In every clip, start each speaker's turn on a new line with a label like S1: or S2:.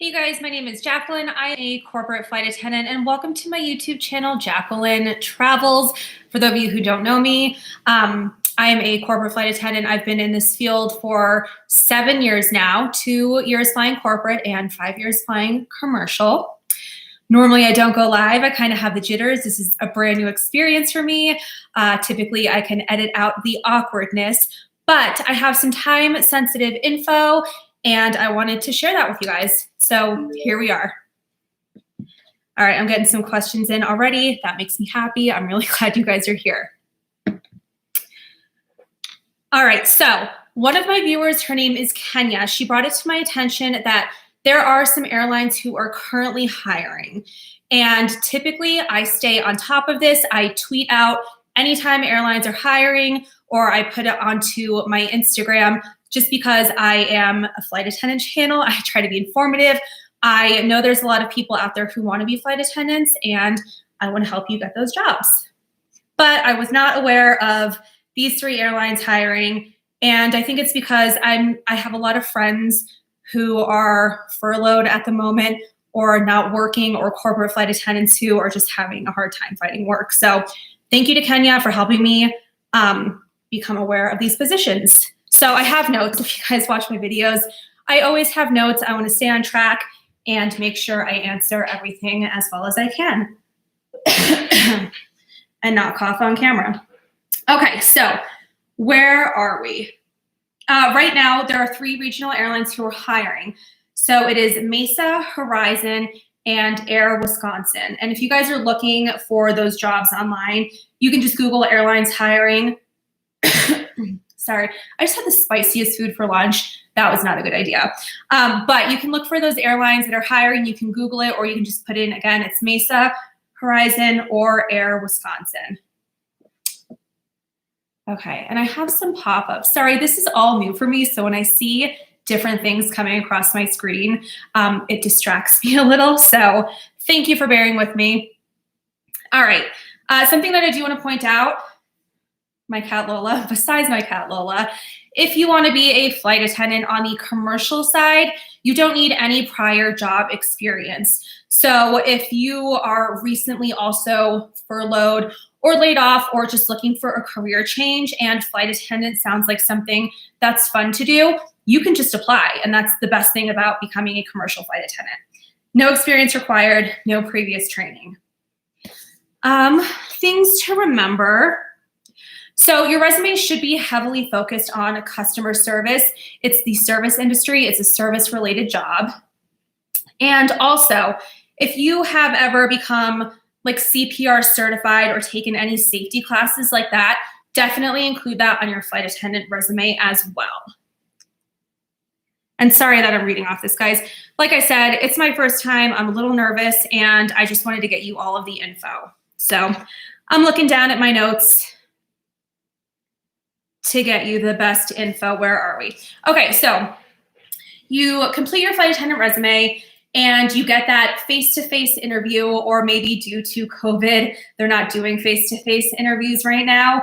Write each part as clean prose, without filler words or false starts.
S1: Hey guys, my name is Jacqueline. I'm a corporate flight attendant and welcome to my YouTube channel, Jacqueline Travels. For those of you who don't know me, I am a corporate flight attendant. I've been in this field for 7 years now, 2 years flying corporate and 5 years flying commercial. Normally I don't go live. I kind of have the jitters. This is a brand new experience for me. Typically I can edit out the awkwardness, but I have some time sensitive info and I wanted to share that with you guys. So here we are. All right, I'm getting some questions in already. That makes me happy. I'm really glad you guys are here. All right, so one of my viewers, her name is Kenya. She brought it to my attention that there are some airlines who are currently hiring. And typically I stay on top of this. I tweet out anytime airlines are hiring, or I put it onto my Instagram. Just because I am a flight attendant channel, I try to be informative. I know there's a lot of people out there who want to be flight attendants, and I want to help you get those jobs. But I was not aware of these 3 airlines hiring, and I think it's because I have a lot of friends who are furloughed at the moment or not working, or corporate flight attendants who are just having a hard time finding work. So thank you to Kenya for helping me become aware of these positions. So I have notes. If you guys watch my videos, I always have notes. I want to stay on track and make sure I answer everything as well as I can and not cough on camera. Okay, so where are we? Right now, there are 3 regional airlines who are hiring. So it is Mesa, Horizon, and Air Wisconsin. And if you guys are looking for those jobs online, you can just Google airlines hiring. Sorry, I just had the spiciest food for lunch. That was not a good idea. But you can look for those airlines that are hiring. You can Google it, or you can just put in, again, it's Mesa, Horizon, or Air Wisconsin. Okay, and I have some pop-ups. Sorry, this is all new for me, so when I see different things coming across my screen, it distracts me a little. So thank you for bearing with me. All right, something that I do want to point out, my cat Lola, besides my cat Lola, if you want to be a flight attendant on the commercial side, you don't need any prior job experience. So if you are recently also furloughed or laid off, or just looking for a career change and flight attendant sounds like something that's fun to do, you can just apply. And that's the best thing about becoming a commercial flight attendant. No experience required, no previous training. Things to remember. So your resume should be heavily focused on customer service. It's the service industry. It's a service-related job. And also, if you have ever become like CPR certified or taken any safety classes like that, definitely include that on your flight attendant resume as well. And sorry that I'm reading off this, guys. Like I said, it's my first time. I'm a little nervous, and I just wanted to get you all of the info. So I'm looking down at my notes to get you the best info. Where are we? Okay, so you complete your flight attendant resume and you get that face-to-face interview, or maybe due to COVID, they're not doing face-to-face interviews right now.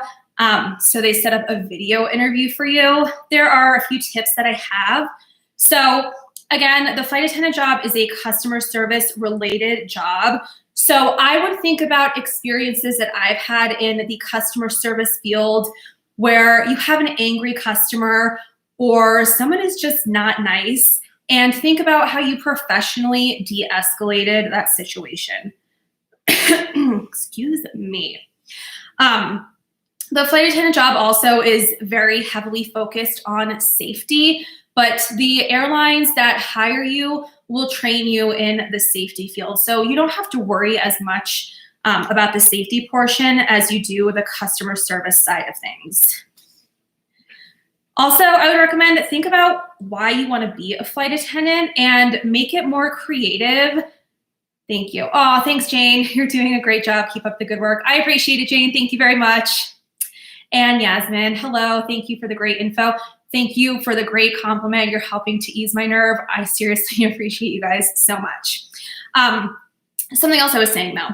S1: So they set up a video interview for you. There are a few tips that I have. So again, the flight attendant job is a customer service related job. So I would think about experiences that I've had in the customer service field where you have an angry customer or someone is just not nice, and think about how you professionally de-escalated that situation. Excuse me. The flight attendant job also is very heavily focused on safety, but the airlines that hire you will train you in the safety field. So you don't have to worry as much about the safety portion as you do the customer service side of things. Also, I would recommend think about why you want to be a flight attendant and make it more creative. Thank you. Oh, thanks, Jane. You're doing a great job. Keep up the good work. I appreciate it, Jane. Thank you very much. And Yasmin, hello. Thank you for the great info. Thank you for the great compliment. You're helping to ease my nerve. I seriously appreciate you guys so much. Something else I was saying though,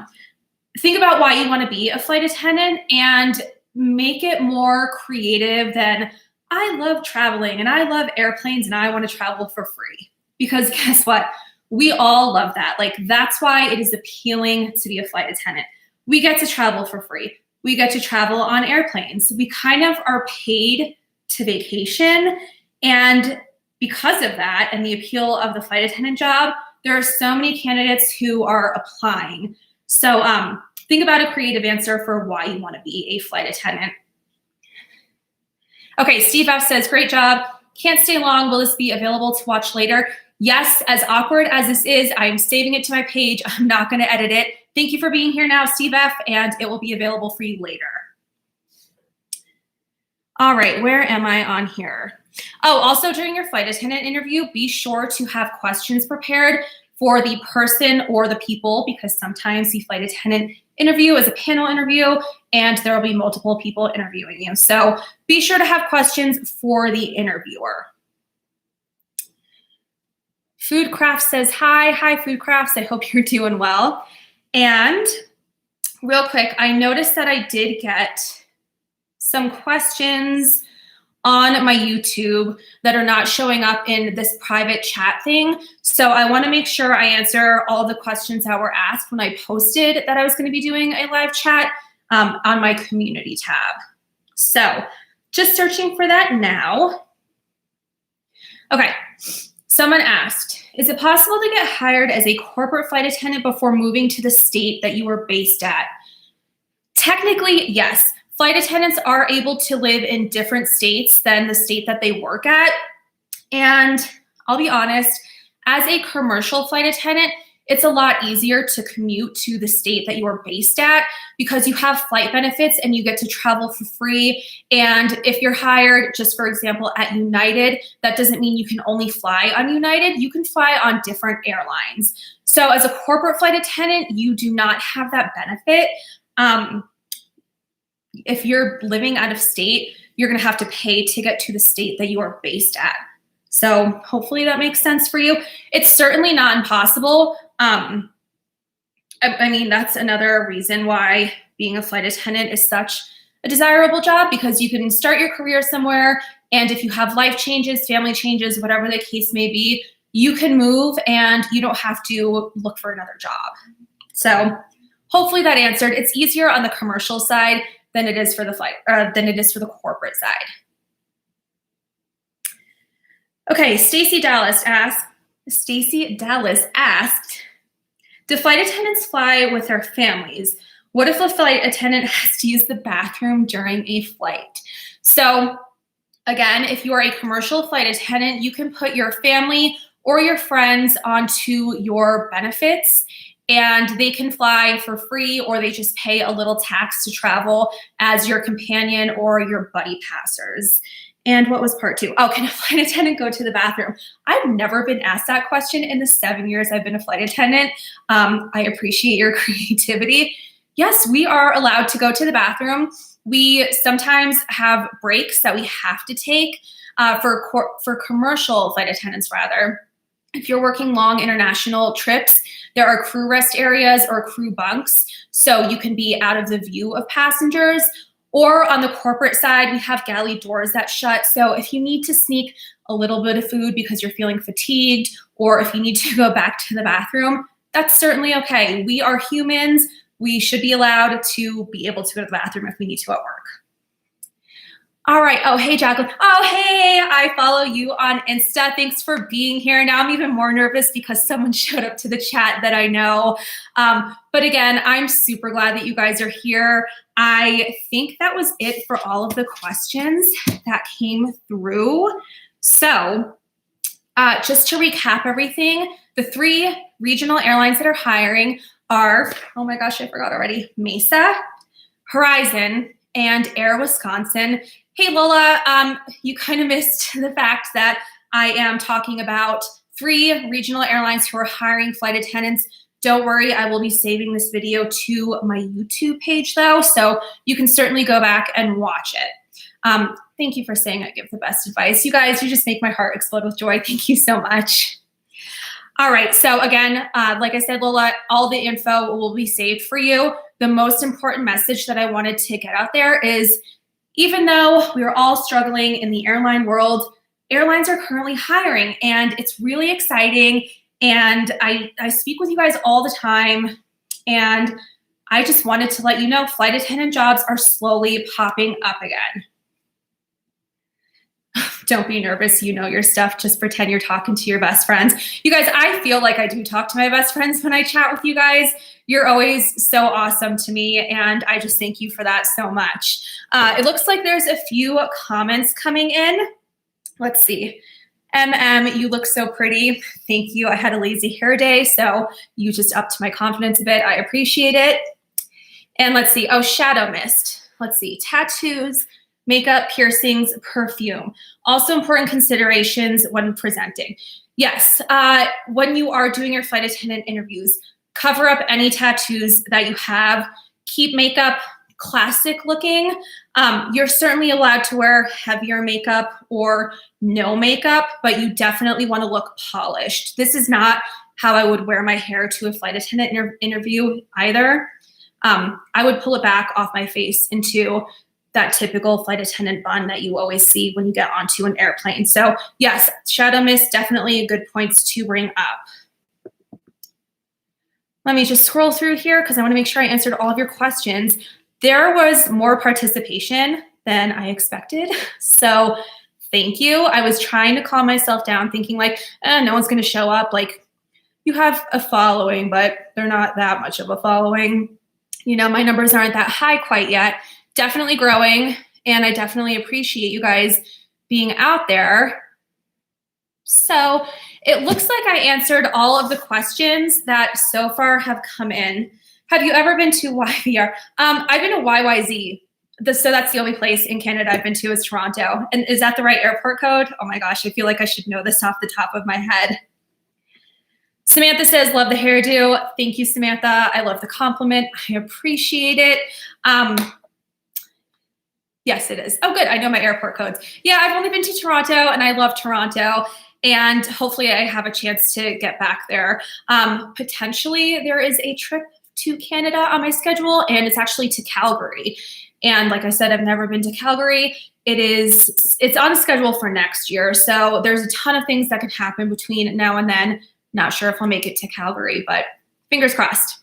S1: think about why you want to be a flight attendant and make it more creative than, I love traveling and I love airplanes and I want to travel for free. Because guess what? We all love that. Like, that's why it is appealing to be a flight attendant. We get to travel for free. We get to travel on airplanes. We kind of are paid to vacation. And because of that and the appeal of the flight attendant job, there are so many candidates who are applying. So think about a creative answer for why you want to be a flight attendant. Okay, Steve F says, great job. Can't stay long. Will this be available to watch later? Yes, as awkward as this is, I am saving it to my page. I'm not going to edit it. Thank you for being here now, Steve F, and it will be available for you later. All right, where am I on here? Oh, also during your flight attendant interview, be sure to have questions prepared for the person or the people, because sometimes the flight attendant interview is a panel interview and there will be multiple people interviewing you. So be sure to have questions for the interviewer. Foodcraft says, hi Foodcrafts, I hope you're doing well. And real quick, I noticed that I did get some questions on my YouTube that are not showing up in this private chat thing. So I want to make sure I answer all the questions that were asked when I posted that I was going to be doing a live chat on my community tab. So just searching for that now. Okay, someone asked, is it possible to get hired as a corporate flight attendant before moving to the state that you were based at? Technically, yes. Flight attendants are able to live in different states than the state that they work at. And I'll be honest, as a commercial flight attendant, it's a lot easier to commute to the state that you are based at because you have flight benefits and you get to travel for free. And if you're hired, just for example, at United, that doesn't mean you can only fly on United. You can fly on different airlines. So as a corporate flight attendant, you do not have that benefit. If you're living out of state, you're going to have to pay to get to the state that you are based at. So hopefully that makes sense for you. It's certainly not impossible. I mean, that's another reason why being a flight attendant is such a desirable job, because you can start your career somewhere, and if you have life changes, family changes, whatever the case may be, you can move and you don't have to look for another job. So hopefully that answered. It's easier on the commercial side than it is for the the corporate side. Okay, Stacy Dallas asked, do flight attendants fly with their families? What if a flight attendant has to use the bathroom during a flight? So again, if you are a commercial flight attendant, you can put your family or your friends onto your benefits, and they can fly for free, or they just pay a little tax to travel as your companion or your buddy passers. And what was part two? Oh, can a flight attendant go to the bathroom? I've never been asked that question in the 7 years I've been a flight attendant. I appreciate your creativity. Yes, we are allowed to go to the bathroom. We sometimes have breaks that we have to take for commercial flight attendants, rather. If you're working long international trips, there are crew rest areas or crew bunks, so you can be out of the view of passengers. Or on the corporate side, we have galley doors that shut. So if you need to sneak a little bit of food because you're feeling fatigued, or if you need to go back to the bathroom, that's certainly okay. We are humans. We should be allowed to be able to go to the bathroom if we need to at work. All right. Oh, hey, Jacqueline. Oh, hey, I follow you on Insta. Thanks for being here. Now I'm even more nervous because someone showed up to the chat that I know. But again, I'm super glad that you guys are here. I think that was it for all of the questions that came through. So just to recap everything, the 3 regional airlines that are hiring are, oh my gosh, I forgot already, Mesa, Horizon, and Air Wisconsin. Hey, Lola, you kind of missed the fact that I am talking about 3 regional airlines who are hiring flight attendants. Don't worry, I will be saving this video to my YouTube page though, so you can certainly go back and watch it. Thank you for saying I give the best advice. You guys, you just make my heart explode with joy. Thank you so much. All right, so again, like I said, Lola, all the info will be saved for you. The most important message that I wanted to get out there is, even though we are all struggling in the airline world, airlines are currently hiring, and it's really exciting. and I speak with you guys all the time, and I just wanted to let you know flight attendant jobs are slowly popping up again. Don't be nervous. You know your stuff. Just pretend you're talking to your best friends. You guys, I feel like I do talk to my best friends when I chat with you guys. You're always so awesome to me, and I just thank you for that so much. It looks like there's a few comments coming in. Let's see. you look so pretty. Thank you. I had a lazy hair day, so you just upped my confidence a bit. I appreciate it. And let's see. Oh, shadow mist. Let's see. Tattoos, makeup, piercings, perfume. Also important considerations when presenting. Yes, when you are doing your flight attendant interviews, cover up any tattoos that you have. Keep makeup classic looking. You're certainly allowed to wear heavier makeup or no makeup, but you definitely want to look polished. This is not how I would wear my hair to a flight attendant interview either. I would pull it back off my face into that typical flight attendant bun that you always see when you get onto an airplane. So yes, shadow mist, definitely good points to bring up. Let me just scroll through here because I want to make sure I answered all of your questions. There was more participation than I expected. So thank you. I was trying to calm myself down thinking like, no one's going to show up. Like, you have a following, but they're not that much of a following. You know, my numbers aren't that high quite yet. Definitely growing, and I definitely appreciate you guys being out there. So it looks like I answered all of the questions that so far have come in. Have you ever been to YVR? I've been to YYZ. So that's the only place in Canada I've been to is Toronto. And is that the right airport code? Oh my gosh, I feel like I should know this off the top of my head. Samantha says, love the hairdo. Thank you, Samantha. I love the compliment. I appreciate it. Yes, it is. Oh, good. I know my airport codes. Yeah, I've only been to Toronto, and I love Toronto. And hopefully I have a chance to get back there. Potentially, there is a trip to Canada on my schedule, and it's actually to Calgary. And like I said, I've never been to Calgary. It's on schedule for next year. So there's a ton of things that can happen between now and then. Not sure if I'll make it to Calgary, but fingers crossed.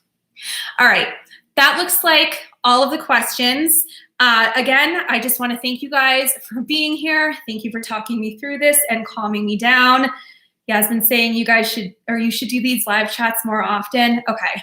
S1: All right. That looks like all of the questions. Again, I just want to thank you guys for being here. Thank you for talking me through this and calming me down. Yasmin saying you guys should do these live chats more often. Okay.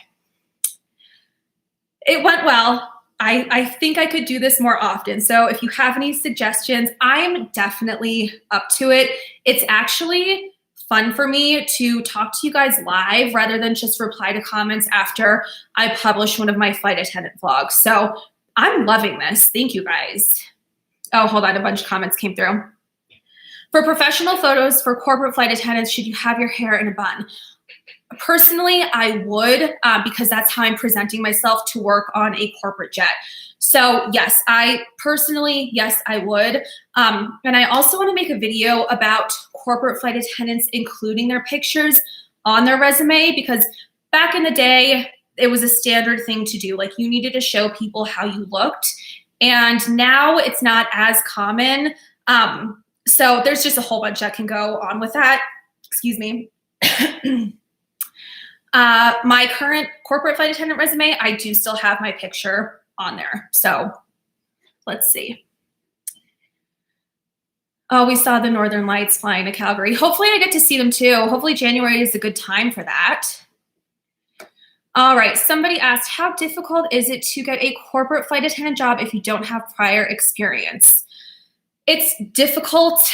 S1: It went well. I think I could do this more often. So if you have any suggestions, I'm definitely up to it. It's actually fun for me to talk to you guys live rather than just reply to comments after I publish one of my flight attendant vlogs. So I'm loving this. Thank you guys. Oh, hold on. A bunch of comments came through. For professional photos for corporate flight attendants, should you have your hair in a bun? Personally, I would, because that's how I'm presenting myself to work on a corporate jet. So yes, I would. And I also want to make a video about corporate flight attendants including their pictures on their resume, because back in the day, it was a standard thing to do. Like, you needed to show people how you looked. And now it's not as common. So there's just a whole bunch that can go on with that. Excuse me. My current corporate flight attendant resume, I do still have my picture on there. So let's see. Oh, we saw the Northern Lights flying to Calgary. Hopefully I get to see them too. Hopefully January is a good time for that. All right, somebody asked, how difficult is it to get a corporate flight attendant job if you don't have prior experience? It's difficult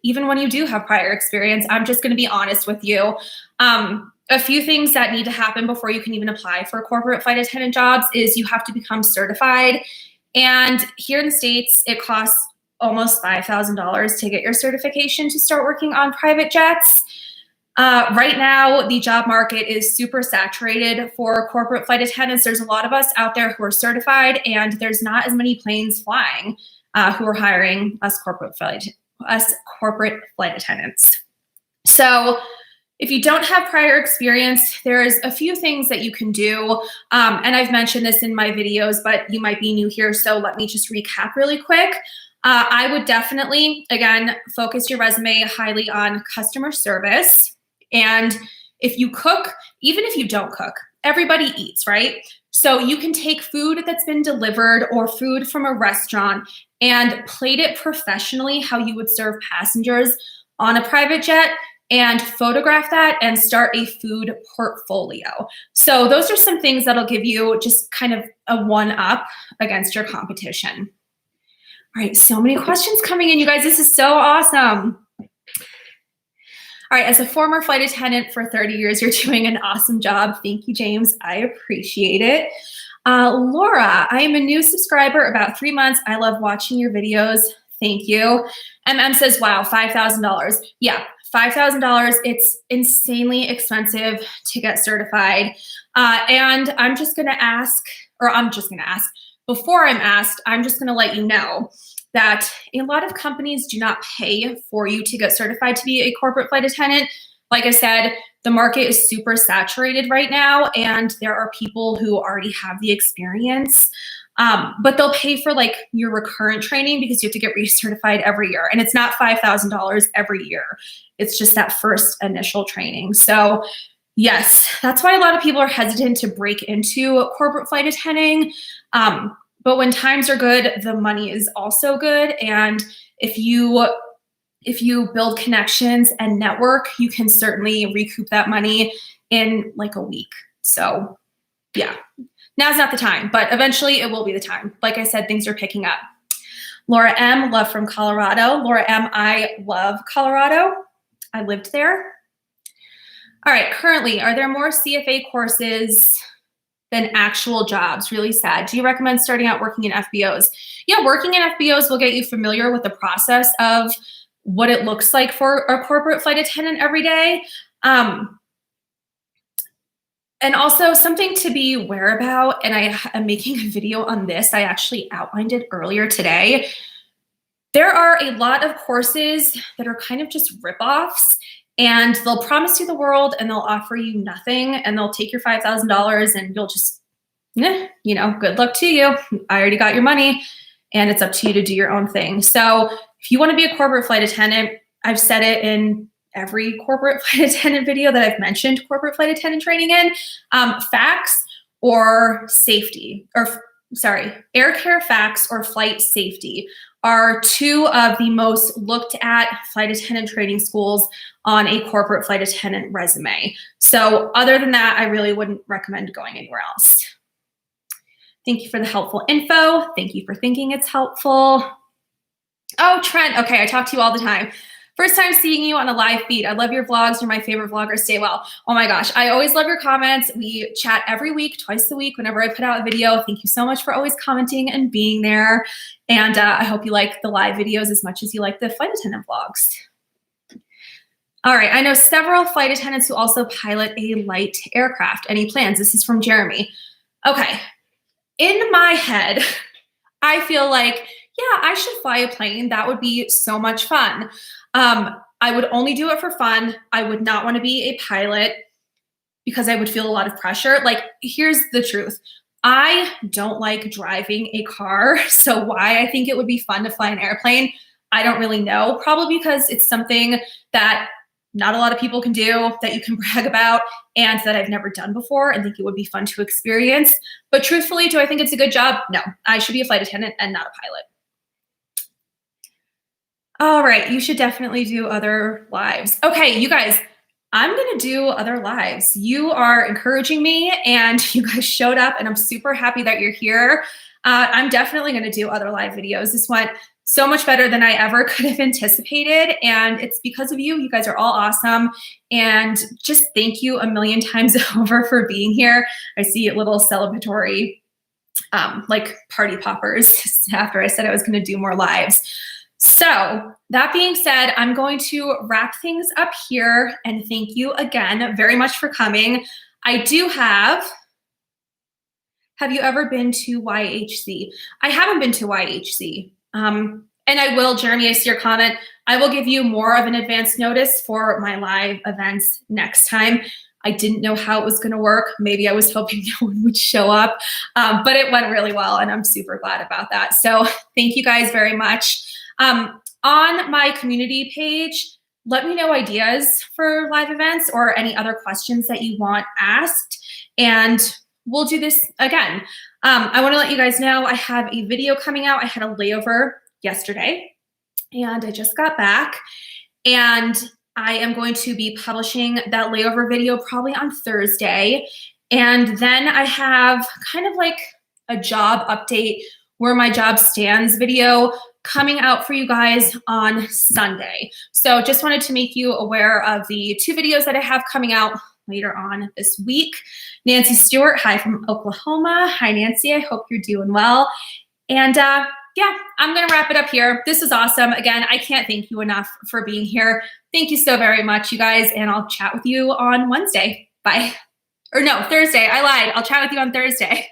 S1: even when you do have prior experience. I'm just gonna be honest with you. A few things that need to happen before you can even apply for corporate flight attendant jobs is you have to become certified. And here in the States, it costs almost $5,000 to get your certification to start working on private jets. Right now, the job market is super saturated for corporate flight attendants. There's a lot of us out there who are certified, and there's not as many planes flying who are hiring us corporate flight attendants. So if you don't have prior experience, there's a few things that you can do. And I've mentioned this in my videos, but you might be new here, so let me just recap really quick. I would definitely, again, focus your resume highly on customer service. And if you cook, even if you don't cook, everybody eats, right? So you can take food that's been delivered or food from a restaurant and plate it professionally how you would serve passengers on a private jet and photograph that and start a food portfolio. So those are some things that'll give you just kind of a one-up against your competition. All right, so many questions coming in, you guys. This is so awesome. All right, as a former flight attendant for 30 years, you're doing an awesome job. Thank you, James. I appreciate it. Laura, I am a new subscriber, about 3 months. I love watching your videos. Thank you. MM says, wow, $5,000. Yeah, $5,000. It's insanely expensive to get certified. And I'm just going to ask, before I'm asked, I'm just going to let you know that a lot of companies do not pay for you to get certified to be a corporate flight attendant. Like I said, the market is super saturated right now, and there are people who already have the experience, but they'll pay for like your recurrent training because you have to get recertified every year. And it's not $5,000 every year. It's just that first initial training. So yes, that's why a lot of people are hesitant to break into corporate flight attending. But when times are good, the money is also good. And if you build connections and network, you can certainly recoup that money in like a week. So yeah, now's not the time, but eventually it will be the time. Like I said, things are picking up. Laura M, love from Colorado. Laura M, I love Colorado. I lived there. All right, currently, are there more CFA courses than actual jobs? Really sad. Do you recommend starting out working in Fbos? Yeah, working in Fbos will get you familiar with the process of what it looks like for a corporate flight attendant every day. And also something to be aware about, and I am making a video on this. I actually outlined it earlier today. There are a lot of courses that are kind of just ripoffs, and they'll promise you the world and they'll offer you nothing, and they'll take your $5,000 and you'll just, good luck to you. I already got your money, and it's up to you to do your own thing. So if you want to be a corporate flight attendant, I've said it in every corporate flight attendant video that I've mentioned corporate flight attendant training in, FACS or safety, air care FACS or flight safety are two of the most looked at flight attendant training schools on a corporate flight attendant resume. So other than that, I really wouldn't recommend going anywhere else. Thank you for the helpful info. Thank you for thinking it's helpful. Oh, Trent. Okay, I talk to you all the time. First time seeing you on a live feed. I love your vlogs. You're my favorite vlogger. Stay well. Oh my gosh. I always love your comments. We chat every week, twice a week, whenever I put out a video. Thank you so much for always commenting and being there. And I hope you like the live videos as much as you like the flight attendant vlogs. All right. I know several flight attendants who also pilot a light aircraft. Any plans? This is from Jeremy. Okay. In my head, I feel like, yeah, I should fly a plane. That would be so much fun. I would only do it for fun. I would not want to be a pilot because I would feel a lot of pressure. Like, here's the truth. I don't like driving a car. So why I think it would be fun to fly an airplane, I don't really know. Probably because it's something that not a lot of people can do, that you can brag about, and that I've never done before and think it would be fun to experience. But truthfully, do I think it's a good job? No, I should be a flight attendant and not a pilot. All right, you should definitely do other lives. Okay, you guys, I'm gonna do other lives. You are encouraging me and you guys showed up and I'm super happy that you're here. I'm definitely gonna do other live videos. This went so much better than I ever could have anticipated, and it's because of you. You guys are all awesome, and just thank you a million times over for being here. I see little celebratory like party poppers after I said I was gonna do more lives. So that being said, I'm going to wrap things up here, and thank you again very much for coming. I do have you ever been to YHC? I haven't been to YHC. And I will, Jeremy, I see your comment. I will give you more of an advance notice for my live events next time. I didn't know how it was going to work. Maybe I was hoping no one would show up, but it went really well, and I'm super glad about that. So thank you guys very much. On my community page, let me know ideas for live events or any other questions that you want asked, and we'll do this again. I want to let you guys know I have a video coming out. I had a layover yesterday, and I just got back, and I am going to be publishing that layover video probably on Thursday. And then I have kind of like a job update, where my job stands video coming out for you guys on Sunday. So just wanted to make you aware of the 2 videos that I have coming out later on this week. Nancy Stewart, hi from Oklahoma. Hi, Nancy. I hope you're doing well. And yeah, I'm going to wrap it up here. This was awesome. Again, I can't thank you enough for being here. Thank you so very much, you guys. And I'll chat with you on Wednesday. Bye. Or no, Thursday. I lied. I'll chat with you on Thursday.